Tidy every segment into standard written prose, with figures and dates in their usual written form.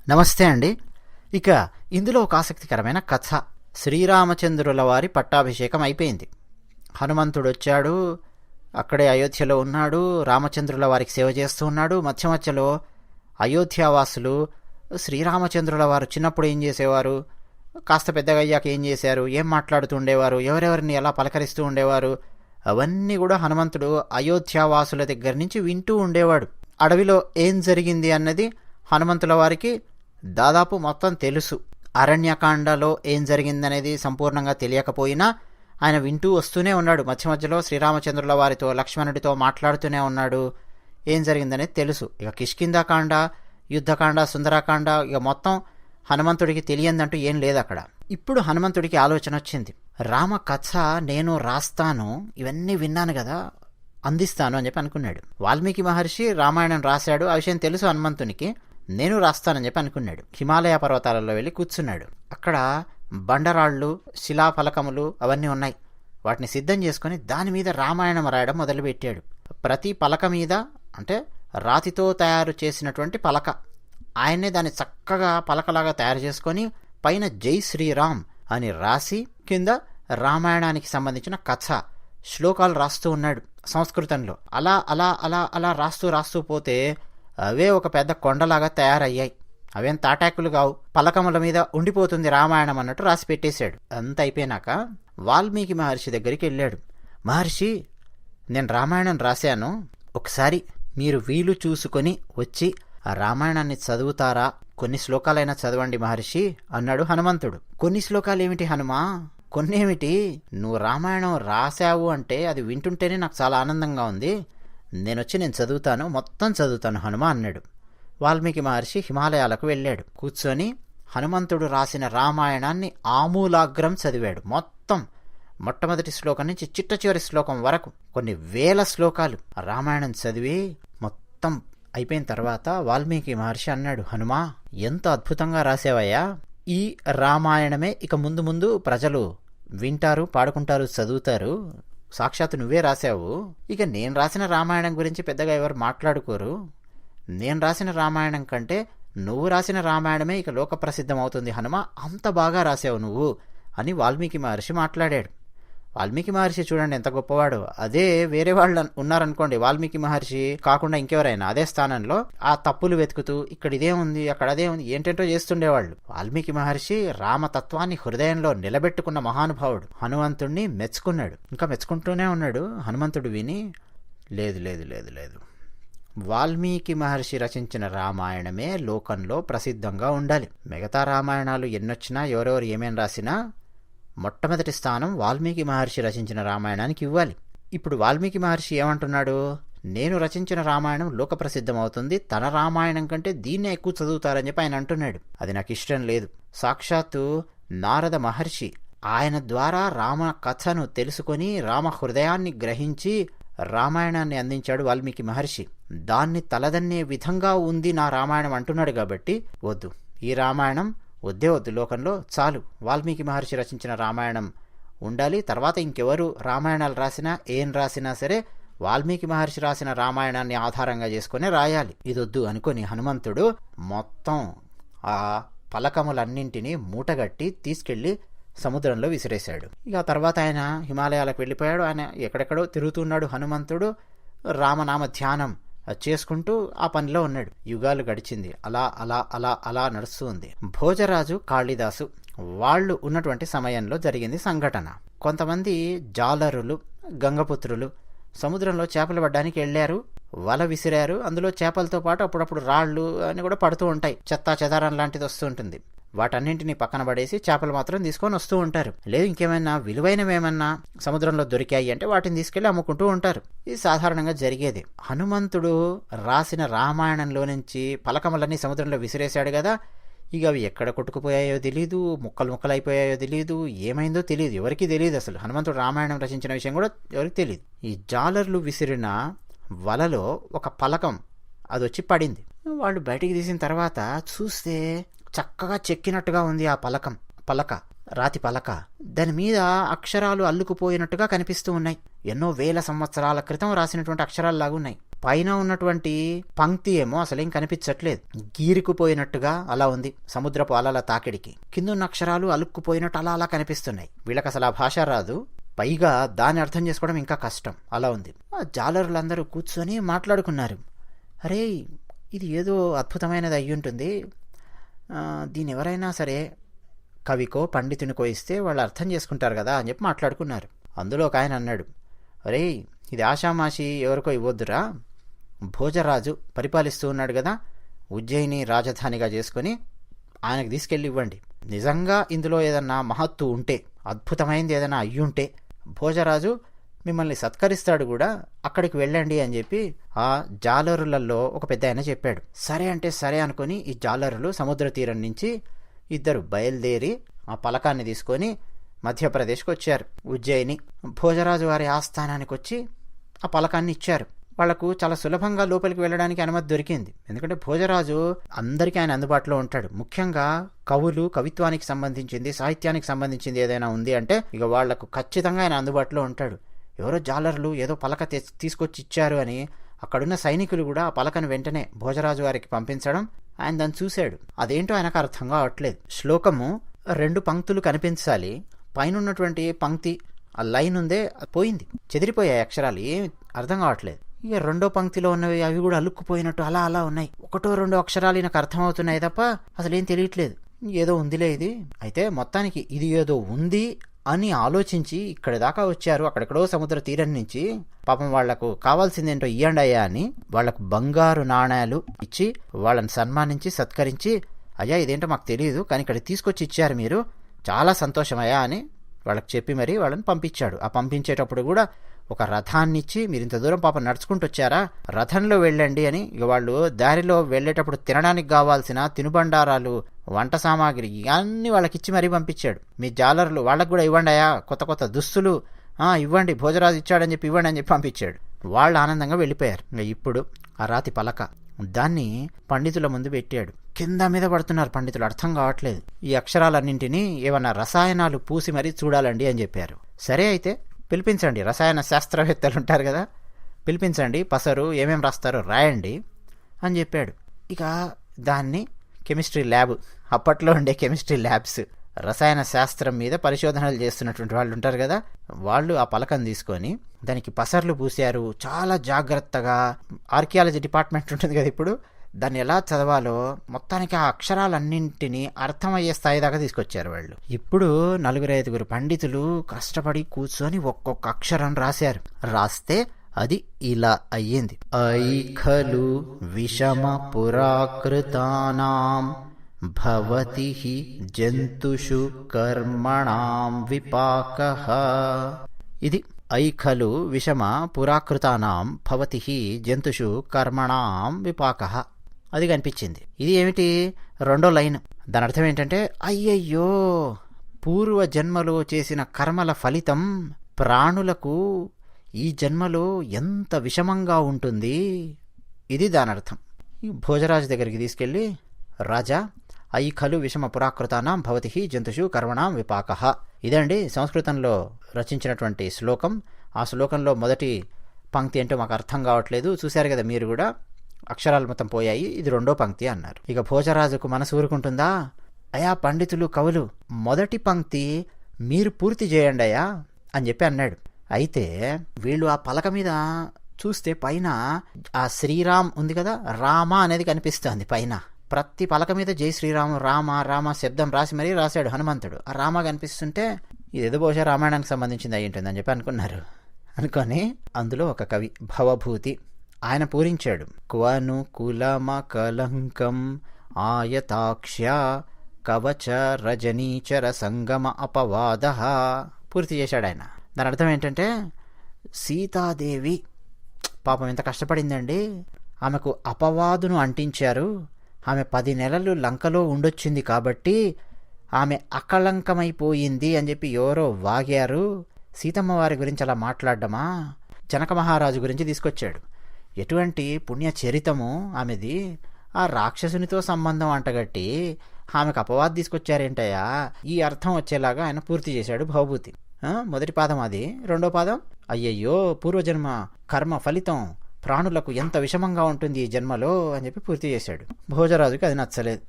నమస్తే అండి. ఇక ఇందులో ఒక ఆసక్తికరమైన కథ. శ్రీరామచంద్రుల వారి పట్టాభిషేకం అయిపోయింది. హనుమంతుడు వచ్చాడు, అక్కడే అయోధ్యలో ఉన్నాడు, రామచంద్రుల వారికి సేవ చేస్తూ ఉన్నాడు. మధ్య మధ్యలో అయోధ్యావాసులు శ్రీరామచంద్రుల వారు చిన్నప్పుడు ఏం చేసేవారు, కాస్త పెద్దగా అయ్యాక ఏం చేశారు, ఏం మాట్లాడుతూ ఉండేవారు, ఎవరెవరిని ఎలా పలకరిస్తూ ఉండేవారు, అవన్నీ కూడా హనుమంతుడు అయోధ్యావాసుల దగ్గర నుంచి వింటూ ఉండేవాడు. అడవిలో ఏం జరిగింది అన్నది హనుమంతుల వారికి దాదాపు మొత్తం తెలుసు. అరణ్యకాండలో ఏం జరిగిందనేది సంపూర్ణంగా తెలియకపోయినా ఆయన వింటూ వస్తూనే ఉన్నాడు. మధ్య మధ్యలో శ్రీరామచంద్రుల వారితో లక్ష్మణుడితో మాట్లాడుతూనే ఉన్నాడు. ఏం జరిగిందనేది తెలుసు. ఇక కిష్కింధాకాండ, యుద్ధకాండ, సుందరాకాండ, ఇక మొత్తం హనుమంతుడికి తెలియందంటూ ఏం లేదు అక్కడ. ఇప్పుడు హనుమంతుడికి ఆలోచన వచ్చింది. రామ కథ నేను రాస్తాను, ఇవన్నీ విన్నాను కదా, అందిస్తాను అని చెప్పి అనుకున్నాడు. వాల్మీకి మహర్షి రామాయణం రాశాడు, ఆ విషయం తెలుసు హనుమంతునికి. నేను రాస్తానని చెప్పి అనుకున్నాడు. హిమాలయ పర్వతాలలో వెళ్ళి కూర్చున్నాడు. అక్కడ బండరాళ్ళు, శిలాఫలకములు అవన్నీ ఉన్నాయి. వాటిని సిద్ధం చేసుకుని దాని మీద రామాయణం రాయడం మొదలుపెట్టాడు. ప్రతి పలక మీద, అంటే రాతితో తయారు చేసినటువంటి పలక, ఆయనే దాన్ని చక్కగా పలకలాగా తయారు చేసుకొని పైన జై శ్రీరామ్ అని రాసి కింద రామాయణానికి సంబంధించిన కథ శ్లోకాలు రాస్తూ ఉన్నాడు సంస్కృతంలో. అలా అలా అలా అలా రాస్తూ రాస్తూ పోతే అవే ఒక పెద్ద కొండలాగా తయారయ్యాయి. అవేం తాటాకులు కావు, పలకముల మీద ఉండిపోతుంది రామాయణం అన్నట్టు రాసి పెట్టేశాడు. అంత అయిపోయినాక వాల్మీకి మహర్షి దగ్గరికి వెళ్ళాడు. మహర్షి, నేను రామాయణం రాశాను, ఒకసారి మీరు వీలు చూసుకొని వచ్చి ఆ రామాయణాన్ని చదువుతారా? కొన్ని శ్లోకాలైనా చదవండి మహర్షి అన్నాడు హనుమంతుడు. కొన్ని శ్లోకాలేమిటి హనుమా, కొన్నేమిటి, నువ్వు రామాయణం రాశావు అంటే అది వింటుంటేనే నాకు చాలా ఆనందంగా ఉంది, నేను చదువుతాను, మొత్తం చదువుతాను హనుమ అన్నాడు. వాల్మీకి మహర్షి హిమాలయాలకు వెళ్ళాడు. కూర్చొని హనుమంతుడు రాసిన రామాయణాన్ని ఆమూలాగ్రం చదివాడు. మొత్తం మొట్టమొదటి శ్లోకం నుంచి చిట్ట చివరి శ్లోకం వరకు కొన్ని వేల శ్లోకాలు రామాయణం చదివి మొత్తం అయిపోయిన తర్వాత వాల్మీకి మహర్షి అన్నాడు, హనుమా, ఎంత అద్భుతంగా రాసావయ్యా, ఈ రామాయణమే ఇక ముందు ముందు ప్రజలు వింటారు, పాడుకుంటారు, చదువుతారు, సాక్షాత్తు నువ్వే రాశావు. ఇక నేను రాసిన రామాయణం గురించి పెద్దగా ఎవరు మాట్లాడుకోరు. నేను రాసిన రామాయణం కంటే నువ్వు రాసిన రామాయణమే ఇక లోక ప్రసిద్ధం అవుతుంది హనుమ, అంత బాగా రాశావు నువ్వు అని వాల్మీకి మహర్షి మాట్లాడాడు. వాల్మీకి మహర్షి చూడండి ఎంత గొప్పవాడు. అదే వేరే వాళ్ళు ఉన్నారనుకోండి, వాల్మీకి మహర్షి కాకుండా ఇంకెవరైనా అదే స్థానంలో ఆ తప్పులు వెతుకుతూ ఇక్కడ ఇదే ఉంది, అక్కడ అదే ఉంది, ఏంటంటో చేస్తుండేవాళ్ళు. వాల్మీకి మహర్షి రామతత్వాన్ని హృదయంలో నిలబెట్టుకున్న మహానుభావుడు. హనుమంతుడిని మెచ్చుకున్నాడు, ఇంకా మెచ్చుకుంటూనే ఉన్నాడు. హనుమంతుడు విని, లేదు లేదు లేదు లేదు, వాల్మీకి మహర్షి రచించిన రామాయణమే లోకంలో ప్రసిద్ధంగా ఉండాలి. మిగతా రామాయణాలు ఎన్నొచ్చినా, ఎవరెవరు ఏమేం రాసినా మొట్టమొదటి స్థానం వాల్మీకి మహర్షి రచించిన రామాయణానికి ఇవ్వాలి. ఇప్పుడు వాల్మీకి మహర్షి ఏమంటున్నాడు, నేను రచించిన రామాయణం లోక ప్రసిద్ధం అవుతుంది, తన రామాయణం కంటే దీన్నే ఎక్కువ చదువుతారని చెప్పి ఆయన అంటున్నాడు. అది నాకు ఇష్టం లేదు. సాక్షాత్తు నారద మహర్షి ఆయన ద్వారా రామ కథను తెలుసుకొని రామ హృదయాన్ని గ్రహించి రామాయణాన్ని అందించాడు వాల్మీకి మహర్షి. దాన్ని తలదన్నే విధంగా ఉంది నా రామాయణం అంటున్నాడు. కాబట్టి వద్దు, ఈ రామాయణం వద్దే వద్దు లోకంలో, చాలు వాల్మీకి మహర్షి రచించిన రామాయణం ఉండాలి. తర్వాత ఇంకెవరు రామాయణాలు రాసినా ఏం రాసినా సరే వాల్మీకి మహర్షి రాసిన రామాయణాన్ని ఆధారంగా చేసుకుని రాయాలి. ఇదొద్దు అనుకుని హనుమంతుడు మొత్తం ఆ పలకములన్నింటినీ మూటగట్టి తీసుకెళ్లి సముద్రంలో విసిరేశాడు. ఇక తర్వాత ఆయన హిమాలయాలకు వెళ్ళిపోయాడు. ఆయన ఎక్కడెక్కడో తిరుగుతున్నాడు హనుమంతుడు. రామనామ ధ్యానం చేసుకుంటూ ఆ పనిలో ఉన్నాడు. యుగాలు గడిచింది. అలా అలా అలా అలా నడుస్తూ ఉంది. భోజరాజు, కాళిదాసు వాళ్ళు ఉన్నటువంటి సమయంలో జరిగింది సంఘటన. కొంతమంది జాలరులు, గంగపుత్రులు సముద్రంలో చేపలు పడ్డానికి వెళ్ళారు. వల విసిరారు. అందులో చేపలతో పాటు అప్పుడప్పుడు రాళ్ళు అని కూడా పడుతూ ఉంటాయి. చెత్తా చెదారం లాంటిది వస్తూ ఉంటుంది. వాటన్నింటినీ పక్కన పడేసి చేపలు మాత్రం తీసుకొని వస్తూ ఉంటారు. లేదు ఇంకేమైనా విలువైనవేమన్నా సముద్రంలో దొరికాయి అంటే వాటిని తీసుకెళ్లి అమ్ముకుంటూ ఉంటారు. ఇది సాధారణంగా జరిగేది. హనుమంతుడు రాసిన రామాయణంలో నుంచి పలకములన్నీ సముద్రంలో విసిరేశాడు కదా, ఇక అవి ఎక్కడ కొట్టుకుపోయాయో తెలీదు, ముక్కలు ముక్కలు అయిపోయాయో తెలీదు, ఏమైందో తెలియదు, ఎవరికీ తెలియదు. అసలు హనుమంతుడు రామాయణం రచించిన విషయం కూడా ఎవరికి తెలియదు. ఈ జాలర్లు విసిరిన వలలో ఒక పలకం అది వచ్చి పడింది. వాళ్ళు బయటికి తీసిన తర్వాత చూస్తే చక్కగా చెక్కినట్టుగా ఉంది ఆ పలక, రాతి పలక. దాని మీద అక్షరాలు అల్లుకుపోయినట్టుగా కనిపిస్తూ ఉన్నాయి. ఎన్నో వేల సంవత్సరాల క్రితం రాసినటువంటి అక్షరాలు లాగున్నాయి. పైన ఉన్నటువంటి పంక్తి ఏమో అసలేం కనిపించట్లేదు, గీరుకుపోయినట్టుగా అలా ఉంది సముద్రపు అలల తాకిడికి. కింద ఉన్న అక్షరాలు అలుక్కుపోయినట్టు అలా అలా కనిపిస్తున్నాయి. వీళ్ళకి అసలు ఆ భాష రాదు, పైగా దాన్ని అర్థం చేసుకోవడం ఇంకా కష్టం. అలా ఉంది. ఆ జాలరులందరూ కూర్చొని మాట్లాడుకున్నారు. అరే, ఇది ఏదో అద్భుతమైనది అయ్యుంటుంది, దీని ఎవరైనా సరే కవికో పండితునికో ఇస్తే వాళ్ళు అర్థం చేసుకుంటారు కదా అని చెప్పి మాట్లాడుకున్నారు. అందులో ఒక ఆయన అన్నాడు, అరే, ఇది ఆషామాషి ఎవరికో ఇవ్వద్దురా, భోజరాజు పరిపాలిస్తూ ఉన్నాడు కదా, ఉజ్జయిని రాజధానిగా చేసుకొని ఆయనకు తీసుకెళ్ళి ఇవ్వండి. నిజంగా ఇందులో ఏదన్నా మహత్తు ఉంటే, అద్భుతమైనది ఏదైనా అయ్యుంటే భోజరాజు మిమ్మల్ని సత్కరిస్తాడు కూడా, అక్కడికి వెళ్ళండి అని చెప్పి ఆ జాలరులలో ఒక పెద్ద ఆయన చెప్పాడు. సరే అంటే సరే అనుకుని ఈ జాలరులు సముద్ర తీరం నుంచి ఇద్దరు బయలుదేరి ఆ పలకాన్ని తీసుకొని మధ్యప్రదేశ్కి వచ్చారు. ఉజ్జయిని భోజరాజు వారి ఆస్థానానికి వచ్చి ఆ పలకాన్ని ఇచ్చారు. వాళ్లకు చాలా సులభంగా లోపలికి వెళ్ళడానికి అనుమతి దొరికింది. ఎందుకంటే భోజరాజు అందరికీ ఆయన అందుబాటులో ఉంటాడు. ముఖ్యంగా కవులు, కవిత్వానికి సంబంధించింది, సాహిత్యానికి సంబంధించింది ఏదైనా ఉంది అంటే ఇక వాళ్లకు ఖచ్చితంగా ఆయన అందుబాటులో ఉంటాడు. ఎవరో జాలర్లు ఏదో పలక తీసుకొచ్చి ఇచ్చారు అని అక్కడున్న సైనికులు కూడా ఆ పలకను వెంటనే భోజరాజు వారికి పంపించడం, ఆయన దాన్ని చూశాడు. అదేంటో ఆయనకు అర్థం కావట్లేదు. శ్లోకము 2 పంక్తులు కనిపించాలి, పైన ఉన్నటువంటి పంక్తి ఆ లైన్ ఉందే పోయింది, చెదిరిపోయాయి అక్షరాలు, ఏం అర్థం కావట్లేదు. ఇక రెండో పంక్తిలో ఉన్నవి అవి కూడా అలుక్కుపోయినట్టు అలా అలా ఉన్నాయి. 1-2 అక్షరాలు నాకు అర్థమవుతున్నాయి తప్ప అసలేం తెలియట్లేదు. ఏదో ఉందిలే ఇది. అయితే మొత్తానికి ఇది ఏదో ఉంది అని ఆలోచించి ఇక్కడి దాకా వచ్చారు. అక్కడెక్కడో సముద్ర తీరం నుంచి పాపం వాళ్లకు కావాల్సిందేంటో ఇయ్యండయ్యా అని వాళ్లకు బంగారు నాణేలు ఇచ్చి వాళ్ళని సన్మానించి సత్కరించి, అయ్యా ఇదేంటో మాకు తెలియదు కానీ ఇక్కడ తీసుకొచ్చి ఇచ్చారు మీరు, చాలా సంతోషమయ్యా అని వాళ్ళకి చెప్పి మరీ వాళ్ళని పంపించాడు. ఆ పంపించేటప్పుడు కూడా ఒక రథాన్ని ఇచ్చి, మీరు ఇంత దూరం పాపం నడుచుకుంటూ వచ్చారా, రథంలో వెళ్ళండి అని. ఇక వాళ్ళు దారిలో వెళ్ళేటప్పుడు తినడానికి కావాల్సిన తినుబండారాలు, వంట సామాగ్రి ఇవన్నీ వాళ్ళకి ఇచ్చి మరీ పంపించాడు. మీ జాలర్లు వాళ్ళకు కూడా ఇవ్వండియా, కొత్త కొత్త దుస్తులు ఇవ్వండి, భోజరాజు ఇచ్చాడని చెప్పి ఇవ్వండి అని చెప్పి పంపించాడు. వాళ్ళు ఆనందంగా వెళ్ళిపోయారు. ఇప్పుడు ఆ రాతి పలక దాన్ని పండితుల ముందు పెట్టాడు. కింద మీద పడుతున్నారు పండితులు, అర్థం కావట్లేదు. ఈ అక్షరాలన్నింటినీ ఏమన్నా రసాయనాలు పూసి మరీ చూడాలండి అని చెప్పారు. సరే అయితే పిలిపించండి, రసాయన శాస్త్రవేత్తలు ఉంటారు కదా, పిలిపించండి, పసరు ఏమేమి రాస్తారో రాయండి అని చెప్పాడు. ఇక దాన్ని కెమిస్ట్రీ ల్యాబ్, అప్పట్లో ఉండే కెమిస్ట్రీ ల్యాబ్స్, రసాయన శాస్త్రం మీద పరిశోధనలు చేస్తున్నటువంటి వాళ్ళు ఉంటారు కదా, వాళ్ళు ఆ పలకను తీసుకొని దానికి పసర్లు పూశారు. చాలా జాగ్రత్తగా, ఆర్కియాలజీ డిపార్ట్మెంట్ ఉంటుంది కదా ఇప్పుడు, దాన్ని ఎలా చదవాలో మొత్తానికి ఆ అక్షరాలన్నింటినీ అర్థమయ్యే స్థాయి దాకా తీసుకొచ్చారు వాళ్ళు. ఇప్పుడు 4-5 పండితులు కష్టపడి కూర్చొని ఒక్కొక్క అక్షరం రాశారు. రాస్తే అది ఇలా అయ్యింది. ఐ ఖలు విషమ పురాకృతానాం భవతి జంతుషు కర్మణాం విపాకః. ఇది ఐ ఖలు విషమ పురాకృతానాం భవతి జంతుషు కర్మణాం విపాకః అది కనిపించింది. ఇది ఏమిటి, రెండో లైన్. దాని అర్థం ఏంటంటే, అయ్యయ్యో, పూర్వ జన్మలో చేసిన కర్మల ఫలితం ప్రాణులకు ఈ జన్మలో ఎంత విషమంగా ఉంటుంది, ఇది దాని అర్థం. భోజరాజు దగ్గరికి తీసుకెళ్ళి, రాజా, ఐ ఖలు విషమ పురాకృతానాం భవతి జంతుషు కర్మణాం విపాకః, ఇదండి సంస్కృతంలో రచించినటువంటి శ్లోకం. ఆ శ్లోకంలో మొదటి పంక్తి ఏంటో మాకు అర్థం కావట్లేదు, చూశారు కదా మీరు కూడా, అక్షరాలు మొత్తం పోయాయి, ఇది రెండో పంక్తి అన్నారు. ఇక భోజరాజుకు మనసు ఊరుకుంటుందా, అయా పండితులు, కవులు, మొదటి పంక్తి మీరు పూర్తి చేయండి అయ్యా అని చెప్పి అన్నాడు. అయితే వీళ్ళు ఆ పలక మీద చూస్తే పైన ఆ శ్రీరామ్ ఉంది కదా, రామ అనేది కనిపిస్తుంది పైన. ప్రతి పలక మీద జై శ్రీరాము, రామ రామ శబ్దం రాసి మరీ రాశాడు హనుమంతుడు. ఆ రామ కనిపిస్తుంటే ఇదేదో బహుశా రామాయణానికి సంబంధించింది అయి ఉంటుంది అని చెప్పి అనుకున్నారు. అనుకొని అందులో ఒక కవి భవభూతి, ఆయన పూరించాడు. క్వను కులమ కలంకం ఆయతాక్ష్య కవచ రజనీచర సంగమ అపవాద, పూర్తి చేశాడు ఆయన. దాని అర్థం ఏంటంటే, సీతాదేవి పాపం ఎంత కష్టపడిందండి, ఆమెకు అపవాదును అంటించారు, ఆమె 10 నెలలు లంకలో ఉండొచ్చింది కాబట్టి ఆమె అకళంకమైపోయింది అని చెప్పి ఎవరో వాగారు. సీతమ్మ వారి గురించి అలా మాట్లాడడమా, జనక మహారాజు గురించి తీసుకొచ్చాడు. ఎటువంటి పుణ్య చరితము ఆమెది, ఆ రాక్షసునితో సంబంధం అంటగట్టి ఆమెకు అపవాదం తీసుకొచ్చారేంటయ్యా, ఈ అర్థం వచ్చేలాగా ఆయన పూర్తి చేశాడు భవభూతి. మొదటి పాదం అది. రెండో పాదం, అయ్యయ్యో పూర్వజన్మ కర్మ ఫలితం ప్రాణులకు ఎంత విషమంగా ఉంటుంది ఈ జన్మలో అని చెప్పి పూర్తి చేశాడు. భోజరాజుకి అది నచ్చలేదు.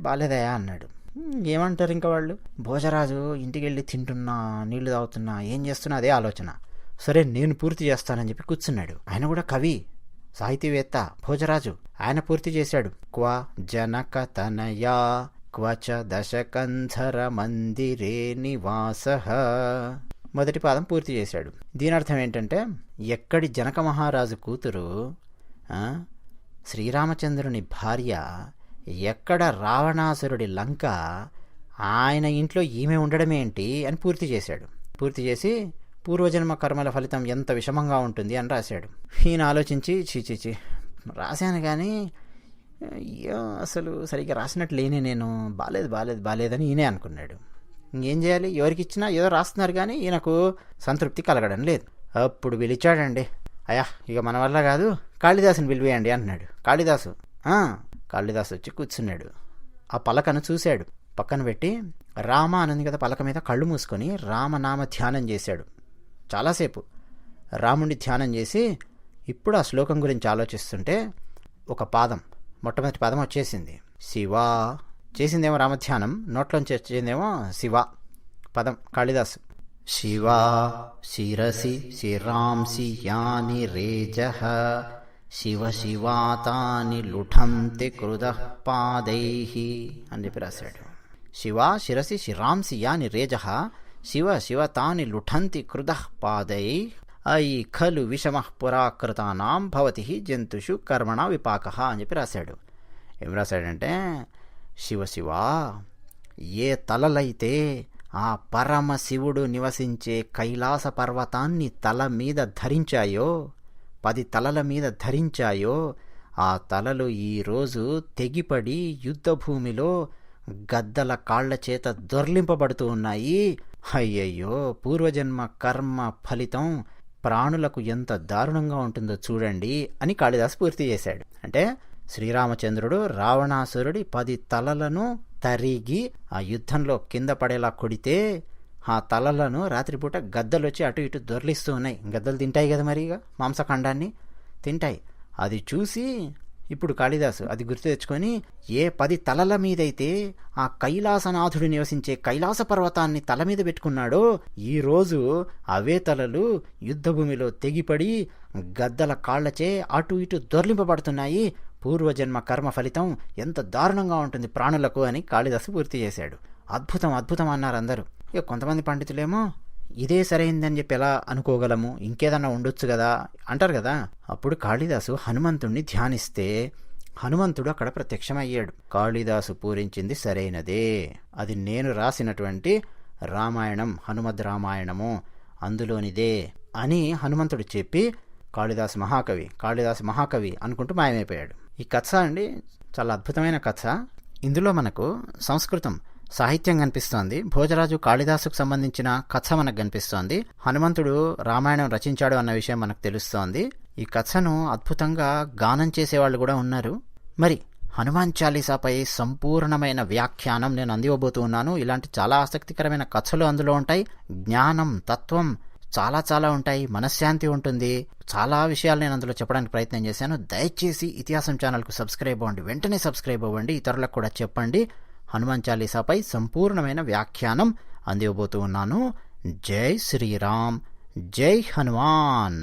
బాలేదయా అన్నాడు. ఏమంటారు ఇంకా వాళ్ళు. భోజరాజు ఇంటికి వెళ్ళి తింటున్నా, నీళ్లు తాగుతున్నా, ఏం చేస్తున్నా అదే ఆలోచన. సరే నేను పూర్తి చేస్తానని చెప్పి కూర్చున్నాడు. ఆయన కూడా కవి, సాహితీవేత్త భోజరాజు. ఆయన పూర్తి చేశాడు. క్వ జనక తనయా క్వచ దశకంధర మందిరే నివాసః. మొదటి పాదం పూర్తి చేశాడు. దీని అర్థం ఏంటంటే, ఎక్కడి జనక మహారాజు కూతురు శ్రీరామచంద్రుని భార్య, ఎక్కడ రావణాసురుడి లంక, ఆయన ఇంట్లో ఈమె ఉండడమేంటి అని పూర్తి చేశాడు. పూర్తి చేసి పూర్వజన్మ కర్మల ఫలితం ఎంత విషమంగా ఉంటుంది అని రాశాడు. ఈయన ఆలోచించి చీచీచి రాశాను కానీ అసలు సరిగ్గా రాసినట్టు లేనే, నేను బాలేదని ఈయనే అనుకున్నాడు. ఇంకేం చేయాలి, ఎవరికి ఇచ్చినా ఏదో రాస్తున్నారు కానీ ఈయనకు సంతృప్తి కలగడం లేదు. అప్పుడు పిలిచాడండి. అయ్యా ఇక మన వల్ల కాదు, కాళిదాసుని పిలివేయండి అన్నాడు. కాళిదాసు వచ్చి కూర్చున్నాడు. ఆ పలకను చూశాడు, పక్కన పెట్టి రామ అన్నది కదా పలక మీద కళ్ళు మూసుకొని రామనామ ధ్యానం చేశాడు. చాలాసేపు రాముడిని ధ్యానం చేసి ఇప్పుడు ఆ శ్లోకం గురించి ఆలోచిస్తుంటే ఒక పాదం, మొట్టమొదటి పాదం వచ్చేసింది. శివ చేసిందేమో రామధ్యానం, నోట్లోంచి వచ్చేదేమో శివ పదం. కాళిదాసు శివ శిరసి శిరాంసి యాని రేజః శివ శివాతాని లుఠంతి కృదః పాదైః అని చెప్పి రాశాడు. శివ శిరసి శిరాంసి యాని రేజః శివ శివ తాని లుఠంతి కృదః పాదైః ఐ ఖలు విషమః పురాకృతానాం భవతి జంతుషు కర్మణ విపాకః అని చెప్పి రాశాడు. ఏం రాశాడంటే, శివ శివ ఏ తలలైతే ఆ పరమశివుడు నివసించే కైలాస పర్వతాన్ని తల మీద ధరించాయో, 10 తలల మీద ధరించాయో, ఆ తలలు ఈరోజు తెగిపడి యుద్ధభూమిలో గద్దల కాళ్ల చేత దొర్లింపబడుతూ ఉన్నాయి. అయ్యయ్యో, పూర్వజన్మ కర్మ ఫలితం ప్రాణులకు ఎంత దారుణంగా ఉంటుందో చూడండి అని కాళిదాసు పూర్తి చేశాడు. అంటే శ్రీరామచంద్రుడు రావణాసురుడి 10 తలలను తరిగి ఆ యుద్ధంలో కింద పడేలా కొడితే ఆ తలలను రాత్రిపూట గద్దలు వచ్చి అటు ఇటు దొర్లిస్తూ ఉన్నాయి. గద్దలు తింటాయి కదా, మరి ఇక మాంసఖండాన్ని తింటాయి. అది చూసి ఇప్పుడు కాళిదాసు అది గుర్తు తెచ్చుకొని, ఏ 10 తలల మీదైతే ఆ కైలాసనాథుడు నివసించే కైలాస పర్వతాన్ని తల మీద పెట్టుకున్నాడో, ఈరోజు అవే తలలు యుద్ధభూమిలో తెగిపడి గద్దల కాళ్లచే అటు ఇటు దొర్లింపబడుతున్నాయి. పూర్వజన్మ కర్మ ఫలితం ఎంత దారుణంగా ఉంటుంది ప్రాణులకు అని కాళిదాసు పూర్తి చేశాడు. అద్భుతం అద్భుతం అన్నారు అందరూ. ఇక కొంతమంది పండితులేమో ఇదే సరైందని చెప్పి ఎలా అనుకోగలము, ఇంకేదన్నా ఉండొచ్చు కదా అంటారు కదా. అప్పుడు కాళిదాసు హనుమంతుణ్ణి ధ్యానిస్తే హనుమంతుడు అక్కడ ప్రత్యక్షమయ్యాడు. కాళిదాసు పూరించింది సరైనదే, అది నేను రాసినటువంటి రామాయణం, హనుమద్ రామాయణము అందులోనిదే అని హనుమంతుడు చెప్పి కాళిదాసు మహాకవి అనుకుంటూ మాయమైపోయాడు. ఈ కథ అండి చాలా అద్భుతమైన కథ. ఇందులో మనకు సంస్కృతం సాహిత్యం కనిపిస్తోంది. భోజరాజు కాళిదాసుకు సంబంధించిన కథ మనకు కనిపిస్తోంది. హనుమంతుడు రామాయణం రచించాడు అన్న విషయం మనకు తెలుస్తోంది. ఈ కథను అద్భుతంగా గానం చేసేవాళ్ళు కూడా ఉన్నారు. మరి హనుమాన్ చాలీసాపై సంపూర్ణమైన వ్యాఖ్యానం నేను అందివ్వబోతూ ఉన్నాను. ఇలాంటి చాలా ఆసక్తికరమైన కథలు అందులో ఉంటాయి. జ్ఞానం, తత్వం చాలా ఉంటాయి. మనశ్శాంతి ఉంటుంది. చాలా విషయాలు నేను అందులో చెప్పడానికి ప్రయత్నం చేశాను. దయచేసి ఇతిహాసం ఛానల్కు సబ్స్క్రైబ్ అవ్వండి, వెంటనే సబ్స్క్రైబ్ అవ్వండి, ఇతరులకు కూడా చెప్పండి. హనుమాన్ చాలీసాపై సంపూర్ణమైన వ్యాఖ్యానం అందివ్వబోతూ ఉన్నాను. జై శ్రీరామ్, జై హనుమాన్.